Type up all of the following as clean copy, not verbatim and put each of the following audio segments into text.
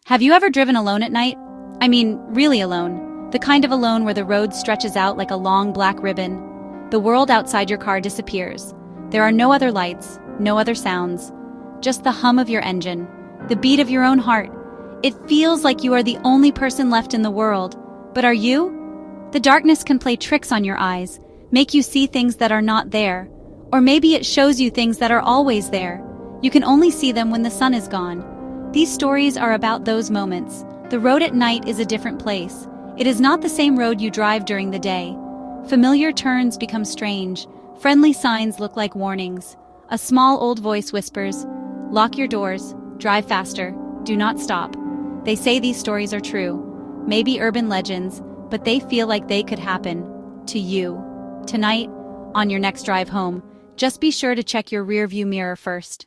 Have you ever driven alone at night? I mean, really alone. The kind of alone where the road stretches out like a long black ribbon. The world outside your car disappears. There are no other lights, no other sounds. Just the hum of your engine, the beat of your own heart. It feels like you are the only person left in the world. But are you? The darkness can play tricks on your eyes, make you see things that are not there. Or maybe it shows you things that are always there. You can only see them when the sun is gone. These stories are about those moments. The road at night is a different place. It is not the same road you drive during the day. Familiar turns become strange. Friendly signs look like warnings. A small old voice whispers, "Lock your doors, drive faster, do not stop." They say these stories are true. Maybe urban legends, but they feel like they could happen to you. Tonight, on your next drive home, just be sure to check your rearview mirror first.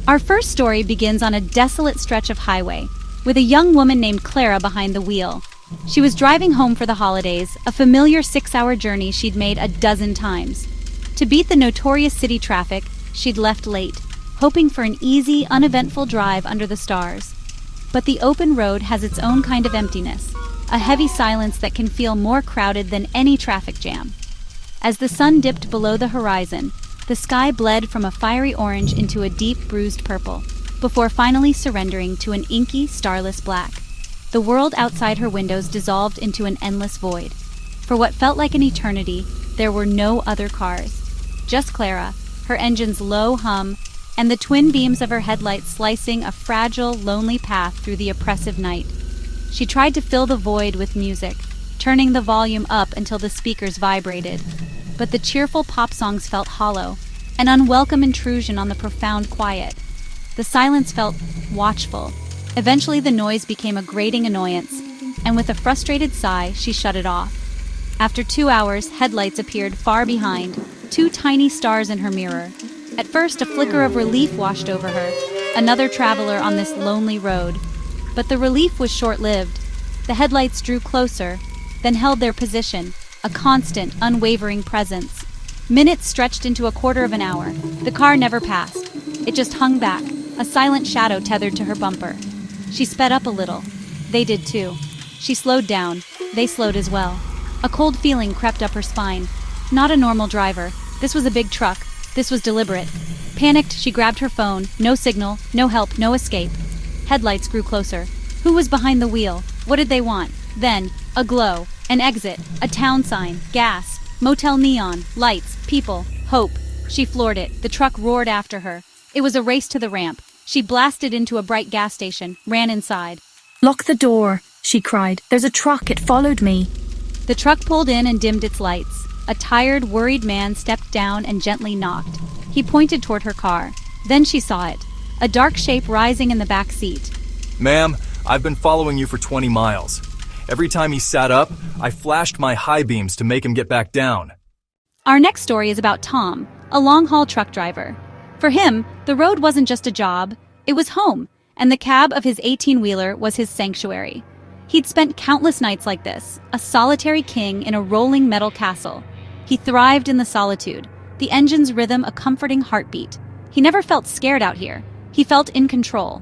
Our first story begins on a desolate stretch of highway, with a young woman named Clara behind the wheel. She was driving home for the holidays, a familiar 6-hour journey she'd made a dozen times. To beat the notorious city traffic, she'd left late, hoping for an easy, uneventful drive under the stars. But the open road has its own kind of emptiness, a heavy silence that can feel more crowded than any traffic jam. As the sun dipped below the horizon, the sky bled from a fiery orange into a deep, bruised purple, before finally surrendering to an inky, starless black. The world outside her windows dissolved into an endless void. For what felt like an eternity, there were no other cars. Just Clara, her engine's low hum, and the twin beams of her headlights slicing a fragile, lonely path through the oppressive night. She tried to fill the void with music, turning the volume up until the speakers vibrated. But the cheerful pop songs felt hollow, an unwelcome intrusion on the profound quiet. The silence felt watchful. Eventually the noise became a grating annoyance, and with a frustrated sigh, she shut it off. After 2 hours, headlights appeared far behind, 2 tiny stars in her mirror. At first, a flicker of relief washed over her, another traveler on this lonely road. But the relief was short-lived. The headlights drew closer, then held their position, a constant, unwavering presence. Minutes stretched into a quarter of an hour. The car never passed. It just hung back, a silent shadow tethered to her bumper. She sped up a little. They did too. She slowed down. They slowed as well. A cold feeling crept up her spine. Not a normal driver. This was a big truck. This was deliberate. Panicked, she grabbed her phone. No signal, no help, no escape. Headlights grew closer. Who was behind the wheel? What did they want? Then, a glow, an exit, a town sign, gas, motel neon, lights, people, hope. She floored it. The truck roared after her. It was a race to the ramp. She blasted into a bright gas station, ran inside. "Lock the door," she cried. "There's a truck. It followed me." The truck pulled in and dimmed its lights. A tired, worried man stepped down and gently knocked. He pointed toward her car. Then she saw it, a dark shape rising in the back seat. "Ma'am, I've been following you for 20 miles. Every time he sat up, I flashed my high beams to make him get back down." Our next story is about Tom, a long-haul truck driver. For him, the road wasn't just a job, it was home, and the cab of his 18-wheeler was his sanctuary. He'd spent countless nights like this, a solitary king in a rolling metal castle. He thrived in the solitude, the engine's rhythm a comforting heartbeat. He never felt scared out here. He felt in control.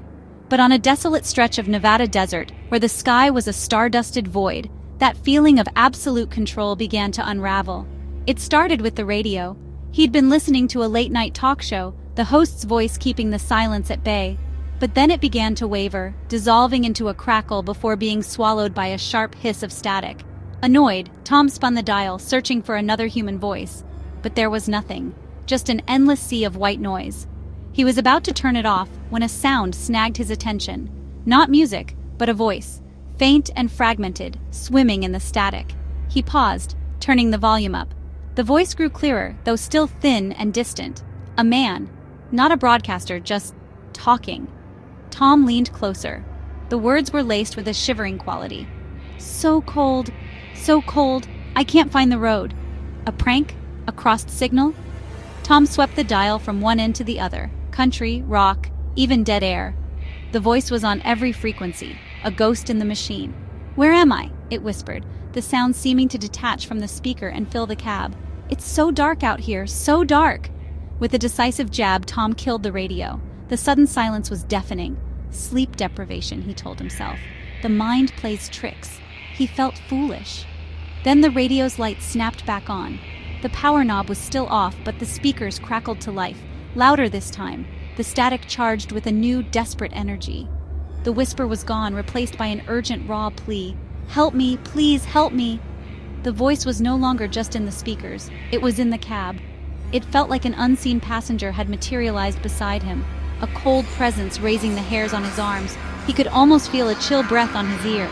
But on a desolate stretch of Nevada desert, where the sky was a star-dusted void, that feeling of absolute control began to unravel. It started with the radio. He'd been listening to a late-night talk show, the host's voice keeping the silence at bay. But then it began to waver, dissolving into a crackle before being swallowed by a sharp hiss of static. Annoyed, Tom spun the dial, searching for another human voice. But there was nothing, just an endless sea of white noise. He was about to turn it off when a sound snagged his attention. Not music, but a voice, faint and fragmented, swimming in the static. He paused, turning the volume up. The voice grew clearer, though still thin and distant. A man, not a broadcaster, just talking. Tom leaned closer. The words were laced with a shivering quality. "So cold, I can't find the road." A prank? A crossed signal? Tom swept the dial from one end to the other. Country, rock, even dead air. The voice was on every frequency, a ghost in the machine. "Where am I?" it whispered, the sound seeming to detach from the speaker and fill the cab. "It's so dark out here, so dark." With a decisive jab, Tom killed the radio. The sudden silence was deafening. Sleep deprivation, he told himself. The mind plays tricks. He felt foolish. Then the radio's light snapped back on. The power knob was still off, but the speakers crackled to life, louder this time, the static charged with a new, desperate energy. The whisper was gone, replaced by an urgent, raw plea. "Help me, please help me." The voice was no longer just in the speakers, it was in the cab. It felt like an unseen passenger had materialized beside him, a cold presence raising the hairs on his arms. He could almost feel a chill breath on his ear.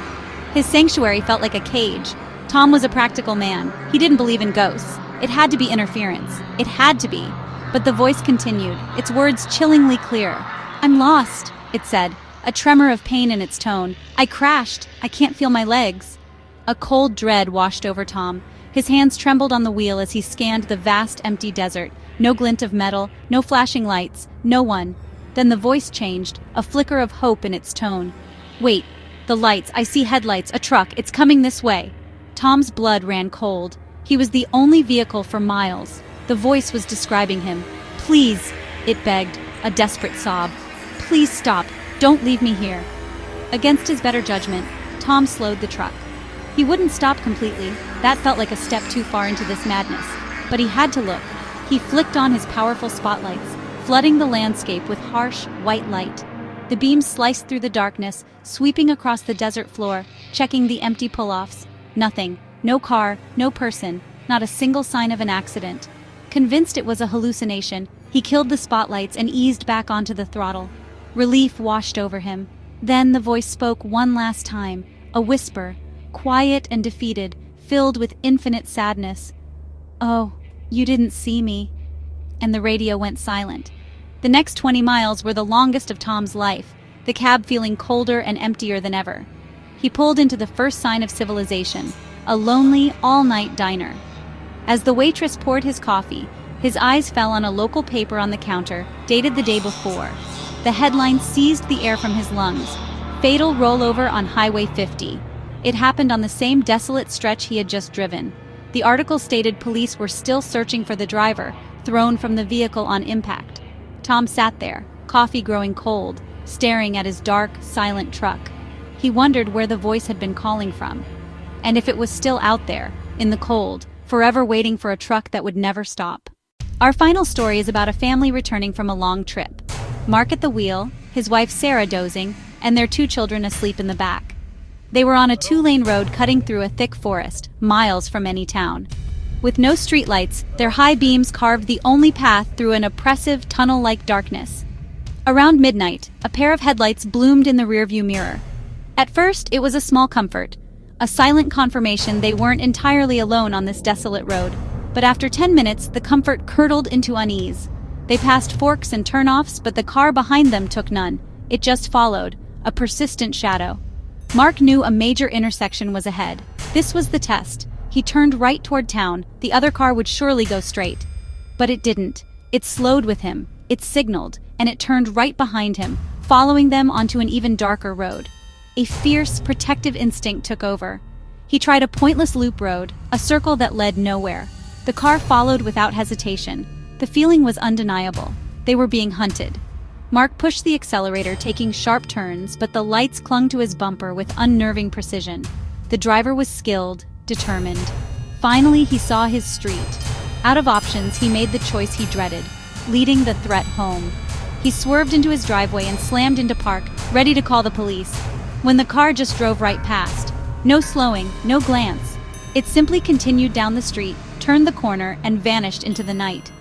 His sanctuary felt like a cage. Tom was a practical man. He didn't believe in ghosts. It had to be interference. It had to be. But the voice continued, its words chillingly clear. "I'm lost," it said, a tremor of pain in its tone. "I crashed. I can't feel my legs." A cold dread washed over Tom. His hands trembled on the wheel as he scanned the vast, empty desert. No glint of metal, no flashing lights, no one. Then the voice changed, a flicker of hope in its tone. "Wait, the lights, I see headlights, a truck, it's coming this way." Tom's blood ran cold. He was the only vehicle for miles. The voice was describing him. "Please," it begged, a desperate sob. "Please stop, don't leave me here." Against his better judgment, Tom slowed the truck. He wouldn't stop completely. That felt like a step too far into this madness. But he had to look. He flicked on his powerful spotlights, flooding the landscape with harsh, white light. The beams sliced through the darkness, sweeping across the desert floor, checking the empty pull-offs. Nothing. No car, no person, not a single sign of an accident. Convinced it was a hallucination, he killed the spotlights and eased back onto the throttle. Relief washed over him. Then the voice spoke one last time, a whisper, quiet and defeated, filled with infinite sadness. "Oh, you didn't see me." And the radio went silent. The next 20 miles were the longest of Tom's life, the cab feeling colder and emptier than ever. He pulled into the first sign of civilization, a lonely, all-night diner. As the waitress poured his coffee, his eyes fell on a local paper on the counter, dated the day before. The headline seized the air from his lungs. "Fatal rollover on Highway 50. It happened on the same desolate stretch he had just driven. The article stated police were still searching for the driver, thrown from the vehicle on impact. Tom sat there, coffee growing cold, staring at his dark, silent truck. He wondered where the voice had been calling from, and if it was still out there, in the cold, forever waiting for a truck that would never stop. Our final story is about a family returning from a long trip. Mark at the wheel, his wife Sarah dozing, and their 2 children asleep in the back. They were on a 2-lane road cutting through a thick forest, miles from any town. With no streetlights, their high beams carved the only path through an oppressive, tunnel-like darkness. Around midnight, a pair of headlights bloomed in the rearview mirror. At first, it was a small comfort, a silent confirmation they weren't entirely alone on this desolate road. But after 10 minutes, the comfort curdled into unease. They passed forks and turnoffs, but the car behind them took none. It just followed, a persistent shadow. Mark knew a major intersection was ahead. This was the test. He turned right toward town. The other car would surely go straight. But it didn't. It slowed with him. It signaled, and it turned right behind him, following them onto an even darker road. A fierce, protective instinct took over. He tried a pointless loop road, a circle that led nowhere. The car followed without hesitation. The feeling was undeniable. They were being hunted. Mark pushed the accelerator, taking sharp turns, but the lights clung to his bumper with unnerving precision. The driver was skilled, determined. Finally, he saw his street. Out of options, he made the choice he dreaded, leading the threat home. He swerved into his driveway and slammed into park, ready to call the police, when the car just drove right past. No slowing, no glance. It simply continued down the street, turned the corner, and vanished into the night.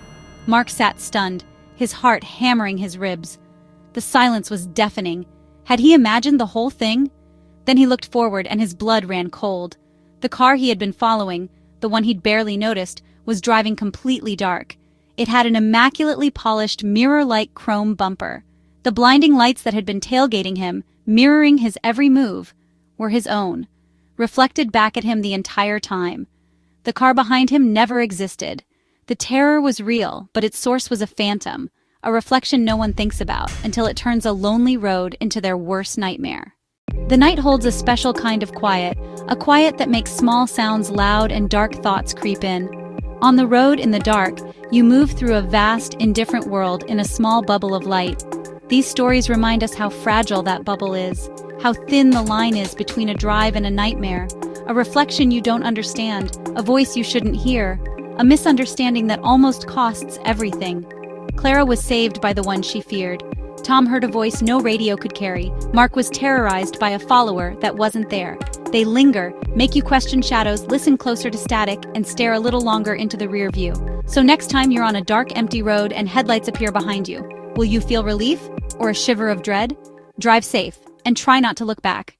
Mark sat stunned, his heart hammering his ribs. The silence was deafening. Had he imagined the whole thing? Then he looked forward and his blood ran cold. The car he had been following, the one he'd barely noticed, was driving completely dark. It had an immaculately polished, mirror-like chrome bumper. The blinding lights that had been tailgating him, mirroring his every move, were his own, reflected back at him the entire time. The car behind him never existed. The terror was real, but its source was a phantom, a reflection no one thinks about until it turns a lonely road into their worst nightmare. The night holds a special kind of quiet, a quiet that makes small sounds loud and dark thoughts creep in. On the road in the dark, you move through a vast, indifferent world in a small bubble of light. These stories remind us how fragile that bubble is, how thin the line is between a drive and a nightmare, a reflection you don't understand, a voice you shouldn't hear, a misunderstanding that almost costs everything. Clara was saved by the one she feared. Tom heard a voice no radio could carry. Mark was terrorized by a follower that wasn't there. They linger, make you question shadows, listen closer to static, and stare a little longer into the rear view. So next time you're on a dark, empty road and headlights appear behind you, will you feel relief or a shiver of dread? Drive safe and try not to look back.